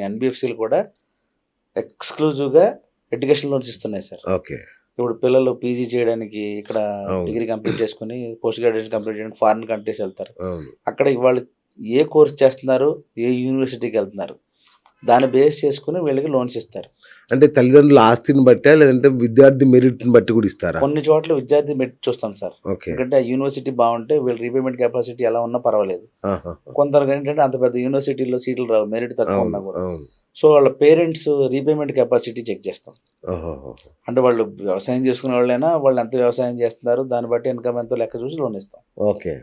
ఎన్బిఎఫ్సిలు కూడా ఎక్స్క్లూజివ్గా education loans ఇస్తున్నాయి సార్. ఓకే. ఇప్పుడు పిల్లలు పీజీ చేయడానికి ఇక్కడ అవును. డిగ్రీ కంప్లీట్ చేసుకుని పోస్ట్ గ్రాడ్యుయేషన్ కంప్లీట్ చేయడానికి ఫారిన్ కంట్రీస్ వెళ్తారు. అవును. అక్కడ వాళ్ళు ఏ కోర్స్ చేస్తున్నారు, ఏ యూనివర్సిటీకి వెళ్తున్నారు, దాన్ని బేస్ చేసుకుని వీళ్ళకి లోన్స్ ఇస్తారు. అంటే తల్లిదండ్రుల ఆస్తిని బట్టా లేదంటే విద్యార్థి మెరిట్ని బట్టి కూడా ఇస్తారా? కొన్ని చోట్ల విద్యార్థి మెరిట్ చూస్తాం సార్. ఓకే. ఎందుకంటే ఆ యూనివర్సిటీ బాగుంటే వీళ్ళ రీపేమెంట్ కెపాసిటీ ఎలా ఉన్నా పర్వాలేదు. ఆహాహా. కొందరు ఏంటంటే అంత పెద్ద యూనివర్సిటీలో సీట్లు రావు, మెరిట్ తక్కువ ఉన్నా అవును. కూడా. అవును. సో వాళ్ళ పేరెంట్స్ రీపేమెంట్ కెపాసిటీ చెక్ చేస్తాం. ఓహోహో. అంటే వాళ్ళు వ్యవసాయం చేసుకునే వాళ్ళైనా వాళ్ళు ఎంత వ్యవసాయం చేస్తున్నారు దాన్ని బట్టి ఇన్కమ్ ఎంతో లెక్క చూసి లోన్ ఇస్తాం. ఓకే.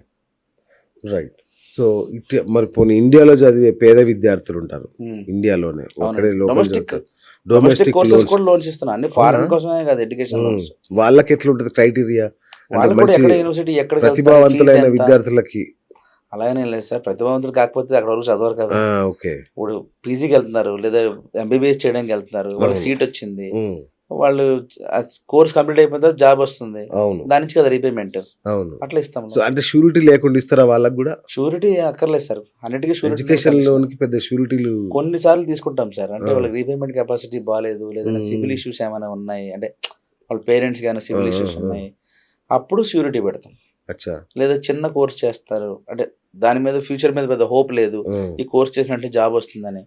రైట్. సో మరి పోనీ ఇండియాలో చదివే పేద విద్యార్థులు ఉంటారు, ఇండియాలోనే ఒకడే డొమెస్టిక్ కోర్సెస్ కూడా లోన్స్ ఇస్తున్నాం. అన్ని ఫారెన్ కోసమే కాదు, ఎడ్యుకేషన్ లోన్స్. వాళ్ళకి ఎట్లా ఉంటుంది క్రైటీరియా? వాళ్ళు కూడా ఎక్కడ యూనివర్సిటీ ఎక్కడ ప్రతిభావంతులైన విద్యార్థులకి అలాగనే లేదు సార్. ప్రతిభావంతులు కాకపోతే అక్కడ వరకు చదవరు కదా. ఓకే. ఇప్పుడు పీజీకి వెళ్తున్నారు లేదా ఎంబీబీఎస్ చేయడానికి వెళ్తున్నారు, వాళ్ళకి సీట్ వచ్చింది, వాళ్ళు కోర్స్ కంప్లీట్ అయిపోయిన తర్వాత జాబ్ వస్తుంది, దాని నుంచి కదా రీపేమెంట్. అవును. అట్లా ఇస్తాం. అంటే షూరిటీ లేకుండా ఇస్తారా వాళ్ళకి కూడా? షూరిటీ అక్కర్లేదు సార్, అన్నిటికీ ఎడ్యుకేషన్ లోన్ కి పెద్ద షూరిటీలు కొన్నిసార్లు తీసుకుంటాం సార్. అంటే వాళ్ళకి రీపేమెంట్ కెపాసిటీ బాగాలేదు, లేదా సివిల్ ఇష్యూస్ ఏమైనా ఉన్నాయి, అంటే వాళ్ళ పేరెంట్స్ కానీ సివిల్ ఇష్యూస్ ఉన్నాయి, అప్పుడు షూరిటీ పెడతాం. లేదా చిన్న కోర్స్ చేస్తారు, అంటే దాని మీద ఫ్యూచర్ మీద పెద్ద హోప్ లేదు, ఈ కోర్స్ చేసినట్టు జాబ్ వస్తుందని,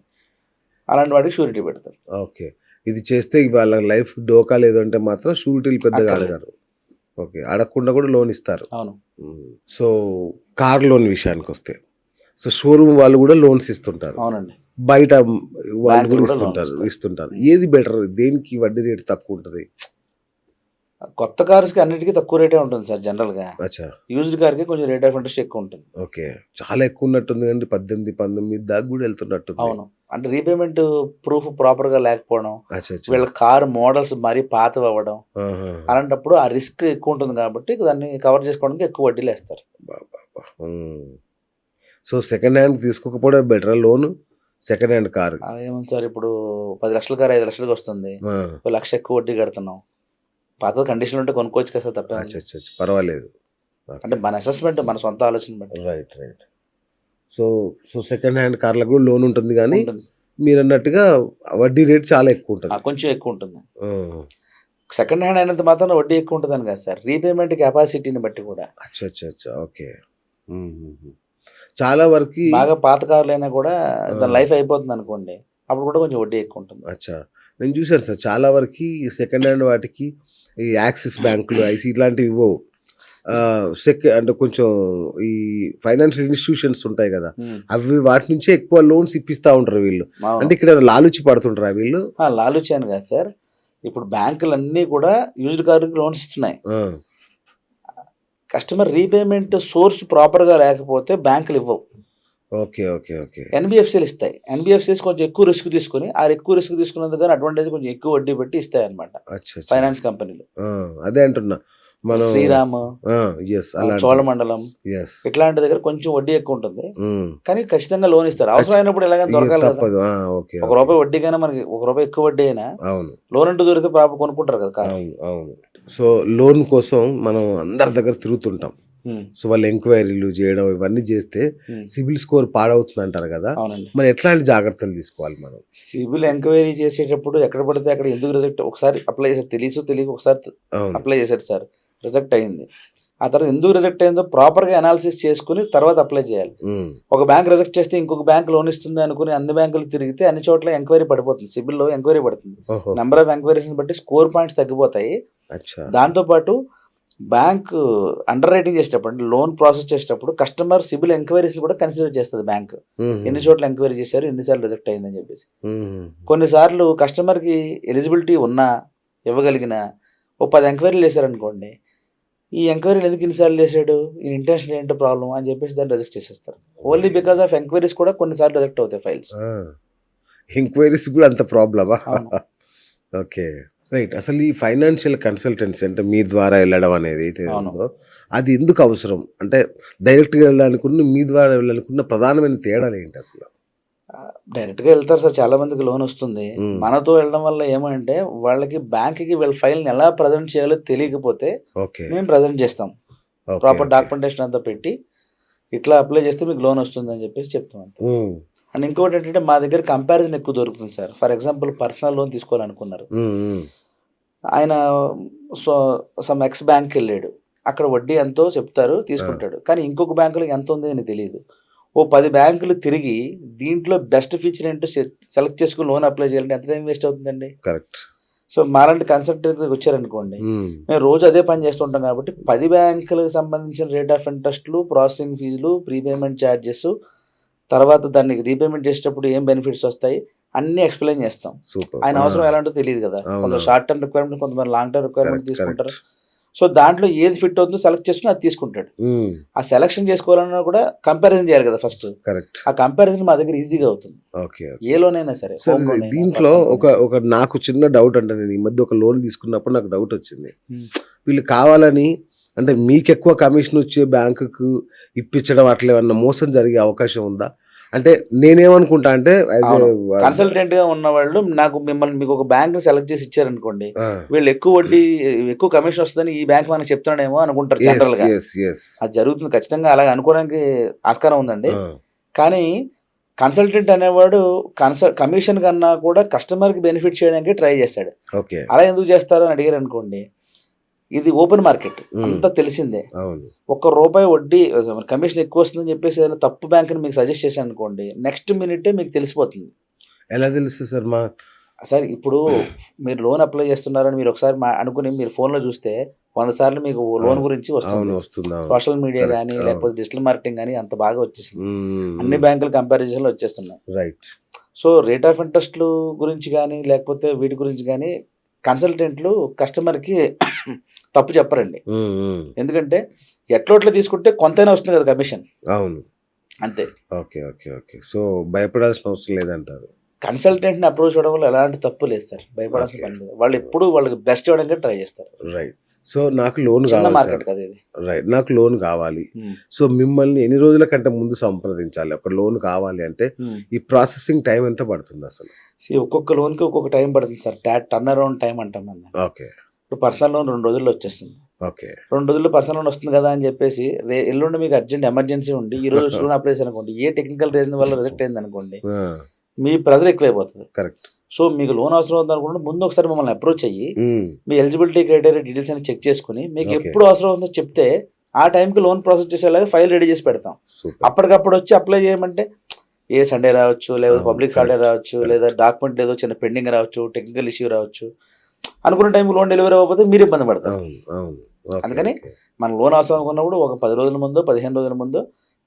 అలాంటి వాటికి షూరిటీ పెడతారు. ఓకే. ఇది చేస్తే వాళ్ళ లైఫ్ డోకా లేదు అంటే మాత్రం షూరిటీలు పెద్దగా అడగారు. ఓకే. అడగకుండా కూడా లోన్ ఇస్తారు. అవును. సో కార్ లోన్ విషయానికి వస్తే, సో షోరూమ్ వాళ్ళు కూడా లోన్స్ ఇస్తుంటారు. అవునండి. బయట వాళ్ళు కూడా ఇస్తుంటారు. ఏది బెటర్? దేనికి వడ్డీ రేటు తక్కువ ఉంటుంది? కొత్త కార్స్ కి అన్నిటికీ తక్కువ రేటే ఉంటుంది సార్ జనరల్ గా. యూజ్డ్ కార్ కి కొంచెం రేట్ ఆఫ్ ఇంట్రెస్ట్ ఎక్కువ ఉంటుంది. ఓకే. చాలా ఎక్కువ ఉన్నట్టుంది అండి, 18-19 దాకా కూడా వెళ్తున్నట్టు. అవును. అంటే రీపేమెంట్ ప్రూఫ్ ప్రాపర్ గా లేకపోవడం, వీళ్ళ కార్ మోడల్స్ మరీ పాతవి అవ్వడం, అలాంటప్పుడు ఆ రిస్క్ ఎక్కువ ఉంటుంది కాబట్టి దాన్ని కవర్ చేసుకోవడానికి ఎక్కువ వడ్డీలు వేస్తారు. సో సెకండ్ హ్యాండ్ తీసుకోకపోవడం better loan? Second hand car ఏముంది సార్, ఇప్పుడు 10 లక్షల కార్ 5 లక్షలకి వస్తుంది, 1 లక్ష ఎక్కువ వడ్డీ కడుతున్నాం. పాత కండిషన్ ఉంటే కొనుక్కోవచ్చు కదా తప్ప, పర్వాలేదు. అంటే మన అసెస్మెంట్, మన సొంత ఆలోచన బట్టి. రైట్. సో సెకండ్ హ్యాండ్ కార్లకు కూడా లోన్ ఉంటుంది, కానీ మీరు అన్నట్టుగా వడ్డీ రేట్ చాలా ఎక్కువ ఉంటుంది, కొంచెం ఎక్కువ ఉంటుంది. సెకండ్ హ్యాండ్ అయినంత మాత్రం వడ్డీ ఎక్కువ ఉంటుందని కాదు సార్, రీపేమెంట్ కెపాసిటీని బట్టి కూడా. ఓకే. చాలా వరకు బాగా పాత కార్లు అయినా కూడా దాని లైఫ్ అయిపోతుంది అనుకోండి, అప్పుడు కూడా కొంచెం వడ్డీ ఎక్కువ ఉంటుంది. నేను చూశాను సార్, చాలా వరకు సెకండ్ హ్యాండ్ వాటికి ఈ యాక్సిస్ బ్యాంకులు, ఐసి ఇట్లాంటివి ఇవ్వవు. అంటే కొంచెం ఈ ఫైనాన్షియల్ ఇన్స్టిట్యూషన్స్ ఉంటాయి కదా, అవి వాటి నుంచే ఎక్కువ లోన్స్ ఇప్పిస్తా ఉంటారు వీళ్ళు. అంటే ఇక్కడ లాలుచి పడుతుంటారా వీళ్ళు? లాలుచి అని కాదు సార్, ఇప్పుడు బ్యాంకులు అన్నీ కూడా యూజ్డ్ కార్కి లోన్స్ ఇస్తున్నాయి. కస్టమర్ రీపేమెంట్ సోర్స్ ప్రాపర్ గా లేకపోతే బ్యాంకులు ఇవ్వవు. ఓకే. ఎన్బిఎఫ్సీలు ఇస్తాయి. ఎన్బిఎఫ్సిస్ కొంచెం ఎక్కువ రిస్క్ తీసుకుని, ఆ ఎక్కువ రిస్క్ తీసుకున్నందుకు కానీ అడ్వాంటేజ్ కొంచెం ఎక్కువ వడ్డీ పెట్టి ఇస్తాయి అనమాట ఫైనాన్స్ కంపెనీలు. అదే అంటున్నా, శ్రీరామ్, చోళమండలం ఇట్లాంటి దగ్గర కొంచెం వడ్డీ ఎక్కువ ఉంటుంది, కానీ ఖచ్చితంగా లోన్ ఇస్తారు. అవసరమైనప్పుడు ఎలాగైనా దొరకాలి కదా. 1 రూపాయి వడ్డీకైనా మనకి 1 రూపాయి ఎక్కువ వడ్డీ అయినా లోన్ అంటూ దొరికితే ప్రాపర్ కొనుక్కుంటారు కదా. సో లోన్ కోసం మనం అందరి దగ్గర తిరుగుతుంటాం. సో వాళ్ళు ఎంక్వైరీలు చేయడం ఇవన్నీ చేస్తే సిబిల్ స్కోర్ పాడవుతుంది అంటారు కదా, మరి ఎట్లాంటి జాగ్రత్తలు తీసుకోవాలి మనం? సిబిల్ ఎంక్వైరీ చేసేటప్పుడు ఎక్కడ పడితే అక్కడ ఎందుకు రిజెక్ట్, ఒకసారి అప్లై చేశారు తెలియక ఒకసారి అప్లై చేశారు సార్, రిజెక్ట్ అయింది. ఆ తర్వాత ఎందుకు రిజెక్ట్ అయిందో ప్రాపర్ గా అనాలిసిస్ చేసుకుని తర్వాత అప్లై చేయాలి. ఒక బ్యాంక్ రిజెక్ట్ చేస్తే ఇంకొక బ్యాంక్ లోన్ ఇస్తుంది అనుకుని అన్ని బ్యాంకులు తిరిగితే అన్ని చోట్ల ఎంక్వైరీ పడిపోతుంది, సిబిల్ లో ఎంక్వైరీ పడుతుంది. నెంబర్ ఆఫ్ ఎంక్వైరీస్ బట్టి స్కోర్ పాయింట్స్ తగ్గిపోతాయి. దాంతో పాటు బ్యాంక్ అండర్ రైటింగ్ చేసేటప్పుడు, అంటే లోన్ ప్రాసెస్ చేసేటప్పుడు కస్టమర్ సిబిల్ ఎంక్వైరీస్ కూడా కన్సిడర్ చేస్తుంది బ్యాంక్. ఎన్ని చోట్ల ఎంక్వైరీ చేశారు, ఎన్నిసార్లు రిజెక్ట్ అయిందని చెప్పేసి. కొన్నిసార్లు కస్టమర్ కి ఎలిజిబిలిటీ ఉన్నా ఇవ్వగలిగిన 10 ఎంక్వైరీలు చేశారనుకోండి, ఈ ఎంక్వైరీలు ఎందుకు ఇన్నిసార్లు చేశాడు, ఈ ఇంటెన్షన్ ఏంటో ప్రాబ్లం అని చెప్పేసి దాన్ని రిజెక్ట్ చేసేస్తారు. ఓన్లీ బికాస్ ఆఫ్ ఎంక్వైరీస్ కూడా కొన్నిసార్లు రిజెక్ట్ అవుతాయి ఫైల్స్. ఎంక్వైరీస్ కూడా అంత ప్రాబ్లమా? ఓకే. రైట్. అసలు ఈ ఫైనాన్షియల్ కన్సల్టెన్సీ అంటే మీ ద్వారా వెళ్ళడం అనేది అయితే ఉందో అది ఎందుకు అవసరం? అంటే డైరెక్ట్గా వెళ్ళాలనుకున్న, మీ ద్వారా వెళ్ళాలనుకున్న ప్రధానమైన తేడాలు ఏంటి అసలు? డైరెక్ట్గా వెళ్తారు సార్, చాలా మందికి లోన్ వస్తుంది. మనతో వెళ్ళడం వల్ల ఏమంటే వాళ్ళకి బ్యాంక్కి వీళ్ళ ఫైల్ని ఎలా ప్రజెంట్ చేయాలో తెలియకపోతే మేము ప్రజెంట్ చేస్తాం. ప్రాపర్ డాక్యుమెంటేషన్ అంతా పెట్టి ఇట్లా అప్లై చేస్తే మీకు లోన్ వస్తుంది అని చెప్పేసి చెప్తాం. అండ్ ఇంకోటి ఏంటంటే మా దగ్గర కంపారిజన్ ఎక్కువ దొరుకుతుంది sir. For example personal loan తీసుకోవాలనుకున్నారు. ఆయన సో సమ్ ఎక్స్ బ్యాంక్కి వెళ్ళాడు. అక్కడ వడ్డీ ఎంతో చెప్తారు, తీసుకుంటాడు. కానీ ఇంకొక బ్యాంకులో ఎంత ఉంది అని తెలియదు. ఓ 10 బ్యాంకులు తిరిగి దీంట్లో బెస్ట్ ఫీచర్ ఏంటో సెలెక్ట్ చేసుకుని లోన్ అప్లై చేయాలంటే ఎంత టైం వేస్ట్ అవుతుందండి. కరెక్ట్. సో మాలాంటి కన్సల్టెంట్ వచ్చారనుకోండి, మేము రోజు అదే పని చేస్తుంటాం కాబట్టి 10 బ్యాంకులకు సంబంధించిన రేట్ ఆఫ్ ఇంట్రెస్ట్లు, ప్రాసెసింగ్ ఫీజులు, ప్రీపేమెంట్ ఛార్జెస్, తర్వాత దాన్ని రీపేమెంట్ చేసేటప్పుడు ఏం బెనిఫిట్స్ వస్తాయి అన్నీ ఎక్స్ప్లెయిన్ చేస్తాం. సూపర్. ఆయన అవసరం ఎలాంటో తెలియదు కదా. కొంత షార్ట్ టర్మ్ రిక్వైర్మెంట్, కొంతమంది లాంగ్ టర్మ్ రిక్వైర్మెంట్ Correct, తీసుకుంటారు. సో దాంట్లో ఏది ఫిట్ అవుతుందో సెలెక్ట్ చేసుకుని అది తీసుకుంటాడు. ఆ సెలక్షన్ చేసుకోవాలన్నా కూడా కంపారిజన్ చేయాలి కదా ఫస్ట్. కరెక్ట్. ఆ కంపారిజన్ మా దగ్గర ఈజీగా అవుతుంది. ఓకే. ఏ లోన్ అయినా సరే. సార్ home loan అయినా, దీంట్లో personal loan ఒక నాకు చిన్న డౌట్ అంటే, నేను ఈ మధ్య ఒక లోన్ తీసుకున్నప్పుడు నాకు డౌట్ వచ్చింది. Hmm. వీళ్ళు కావాలని అంటే మీకు ఎక్కువ కమిషన్ వచ్చే బ్యాంకుకు ఇప్పించడం అట్లా ఏమన్నా మోసం జరిగే అవకాశం ఉందా? అంటే నేనేమనుకుంటా అంటే కన్సల్టెంట్ గా ఉన్న వాళ్ళు నాకు మిమ్మల్ని మీకు ఒక బ్యాంక్ సెలెక్ట్ చేసి ఇచ్చారనుకోండి, వీళ్ళు ఎక్కువ వడ్డీ ఎక్కువ కమిషన్ వస్తుందని ఈ బ్యాంక్ మనకు చెప్తున్నాడేమో అనుకుంటారు జనరల్ గా. అది జరుగుతుంది ఖచ్చితంగా, అలాగే అనుకోవడానికి ఆస్కారం ఉందండి. కానీ కన్సల్టెంట్ అనేవాడు కమిషన్ కన్నా కూడా కస్టమర్ కి బెనిఫిట్ చేయడానికి ట్రై చేస్తాడు. ఓకే. అలా ఎందుకు చేస్తారు అని అడిగారు అనుకోండి, ఇది ఓపెన్ మార్కెట్ అంతా తెలిసిందే. ₹1 వడ్డీ కమిషన్ ఎక్కువ వస్తుందని చెప్పేసి ఏదైనా తప్పు బ్యాంకుని మీకు సజెస్ట్ చేశాను అనుకోండి, నెక్స్ట్ మినిటే మీకు తెలిసిపోతుంది. ఎలా తెలుస్తుంది సార్? సార్ ఇప్పుడు మీరు లోన్ అప్లై చేస్తున్నారని మీరు ఒకసారి అనుకుని మీరు ఫోన్లో చూస్తే 100 సార్లు మీకు లోన్ గురించి వస్తుంది. సోషల్ మీడియా కానీ లేకపోతే డిజిటల్ మార్కెటింగ్ కానీ అంత బాగా వచ్చేసింది. అన్ని బ్యాంకుల కంపారిజన్లో వచ్చేస్తున్నాయి. రైట్. సో రేట్ ఆఫ్ ఇంట్రెస్ట్లు గురించి కానీ లేకపోతే వీటి గురించి కానీ కన్సల్టెంట్లు కస్టమర్కి తప్పు చెప్పరండి. ఎందుకంటే ఎట్లా తీసుకుంటే కొంతైనా వస్తుంది కదా కమిషన్. అవును, అంతే. Okay okay okay. సో భయపడాల్సిన అవసరం లేదంటారు. కన్సల్టెంట్ని అప్రోచ్ చేయడం వల్ల ఎలాంటి తప్పు లేదు సార్, భయపడాల్సిన పని లేదు. వాళ్ళు ఎప్పుడు వాళ్ళకి బెస్ట్ ఇవ్వడానికి ట్రై చేస్తారు. రైట్. సో నాకు లోన్ చిన్న కావాలి మార్కెట్ కదా ఇది. రైట్, నాకు లోన్ కావాలి. సో మిమ్మల్ని ఎన్ని రోజుల కంటే ముందు సంప్రదించాలి? ఒక లోన్ కావాలి అంటే ఈ ప్రాసెసింగ్ టైం ఎంత పడుతుంది అసలు? ఒక్కొక్క లోన్కి ఒక్కొక్క టైం పడుతుంది సార్. టర్న్ అరౌండ్ టైం అంటాం మనం. ఓకే. ఇప్పుడు పర్సనల్ లోన్ 2 రోజుల్లో వచ్చేస్తుంది. ఓకే. 2 రోజుల్లో పర్సనల్ లోన్ వస్తుంది కదా అని చెప్పేసి ఎల్లుండి మీకు అర్జెంట్ ఎమర్జెన్సీ ఉండి ఈ రోజు లోన్ అప్లై చేసి అనుకోండి, ఏ టెక్నికల్ రీజన్ వల్ల రిజెక్ట్ అయింది అనుకోండి, మీ ప్రెజర్ ఎక్కువైపోతుంది. కరెక్ట్. సో మీకు లోన్ అవసరం అవుతుంది అనుకుంటే ముందు ఒకసారి మమ్మల్ని అప్రోచ్ అయ్యి మీ ఎలిజిబిలిటీ క్రైటీరియా డీటెయిల్స్ అని చెక్ చేసుకుని మీకు ఎప్పుడు అవసరం ఉందో చెప్తే ఆ టైంకి లోన్ ప్రాసెస్ చేసేలాగా ఫైల్ రెడీ చేసి పెడతాం. అప్పటికప్పుడు వచ్చి అప్లై చేయమంటే ఏ సండే రావచ్చు, లేదా పబ్లిక్ హాలిడే రావచ్చు, లేదా డాక్యుమెంట్ ఏదో చిన్న పెండింగ్ రావచ్చు, టెక్నికల్ ఇష్యూ రావచ్చు. అనుకున్న టైంకి లోన్ డెలివరీ అవ్వకపోతే మీరు ఇబ్బంది పడతారు. అందుకని మన లోన్ అవసరం అనుకున్నప్పుడు ఒక 10 రోజుల ముందు 15 రోజుల ముందు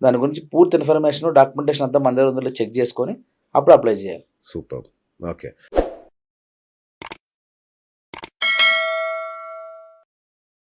దాని గురించి పూర్తి ఇన్ఫర్మేషన్ డాక్యుమెంటేషన్ అంతా మన దగ్గర చెక్ చేసుకొని అప్పుడు అప్లై చేయాలి. సూపర్. ఓకే.